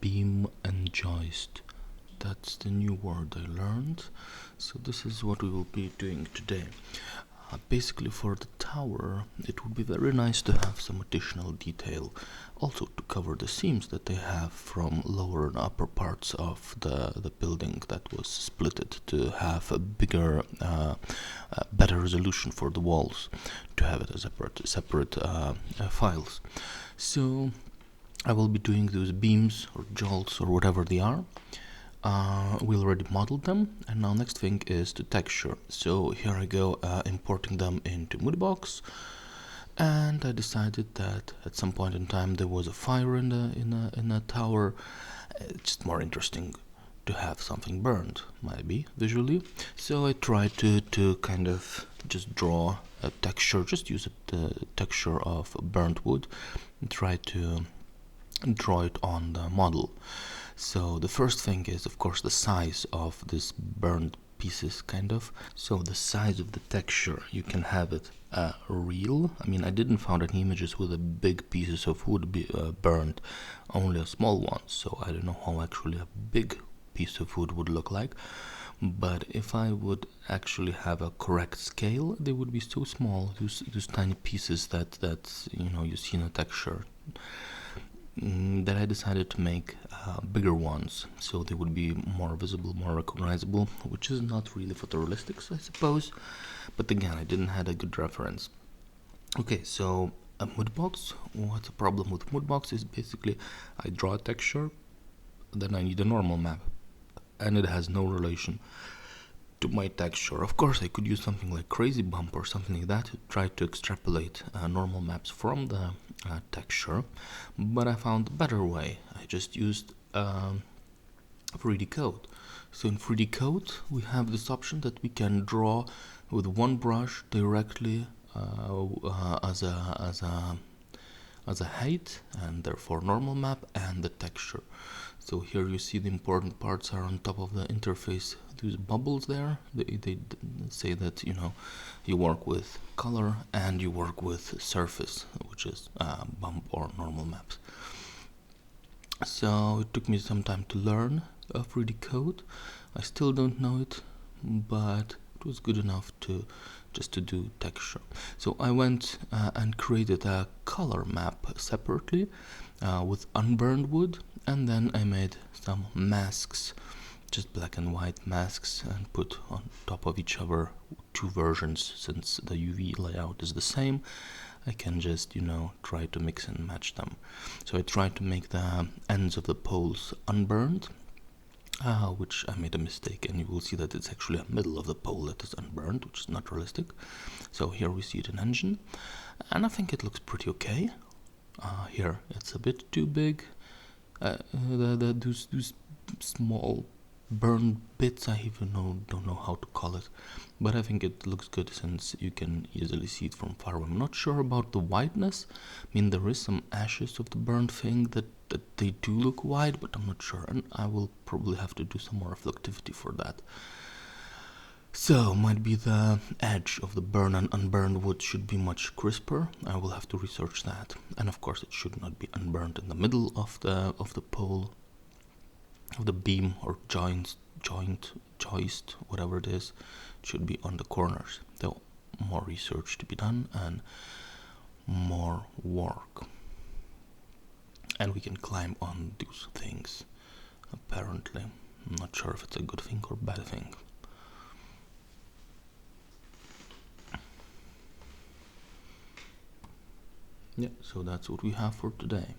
beam and joist. That's the new word I learned. So this is what we will be doing today. Basically, for the tower, it would be very nice to have some additional detail, also to cover the seams that they have from lower and upper parts of the building that was splitted, to have a bigger, better resolution for the walls, to have it as separate files. So I will be doing those beams or jolts or whatever they are. We already modeled them, and now next thing is the texture. So here I go, importing them into Moodbox, and I decided that at some point in time there was a fire in a tower. It's just more interesting to have something burned, maybe visually. So I tried to kind of just draw a texture, just use the texture of burnt wood, and try to draw it on the model. So the first thing is, of course, the size of this burned pieces, kind of. So the size of the texture, you can have it real. I mean, I didn't find any images with a big pieces of wood burned, only a small one. So I don't know how actually a big piece of wood would look like. But if I would actually have a correct scale, they would be so small, those tiny pieces that you see in a texture, that I decided to make bigger ones, so they would be more visible, more recognizable, which is not really photorealistic, I suppose, but again, I didn't have a good reference. Okay, so a Moodbox. What's the problem with Moodbox is basically I draw a texture, then I need a normal map, and it has no relation to my texture. Of course, I could use something like Crazy Bump or something like that to try to extrapolate normal maps from the texture, but I found a better way. I just used 3D Code. So in 3D Code, we have this option that we can draw with one brush directly as a height, and therefore normal map and the texture. So here you see the important parts are on top of the interface. These bubbles there, they say that you work with color and you work with surface, which is bump or normal maps. So it took me some time to learn 3D Code. I still don't know it, but it was good enough to do texture. So I went and created a color map separately with unburned wood, and then I made some masks, just black and white masks, and put on top of each other two versions. Since the UV layout is the same, I can just try to mix and match them. So I tried to make the ends of the poles unburned, which I made a mistake, and you will see that it's actually a middle of the pole that is unburned, which is not realistic. So here we see it in engine, and I think it looks pretty okay. Here it's a bit too big. Those small burned bits, I even don't know how to call it, but I think it looks good since you can easily see it from far. I'm not sure about the whiteness. I mean, there is some ashes of the burned thing that they do look white, but I'm not sure, and I will probably have to do some more reflectivity for that. So might be the edge of the burned and unburned wood should be much crisper. I will have to research that, and of course it should not be unburned in the middle of the pole, of the beam or joist, whatever it is. It should be on the corners. So more research to be done and more work, and we can climb on those things. Apparently, I'm not sure if it's a good thing or bad thing. Yeah, so that's what we have for today.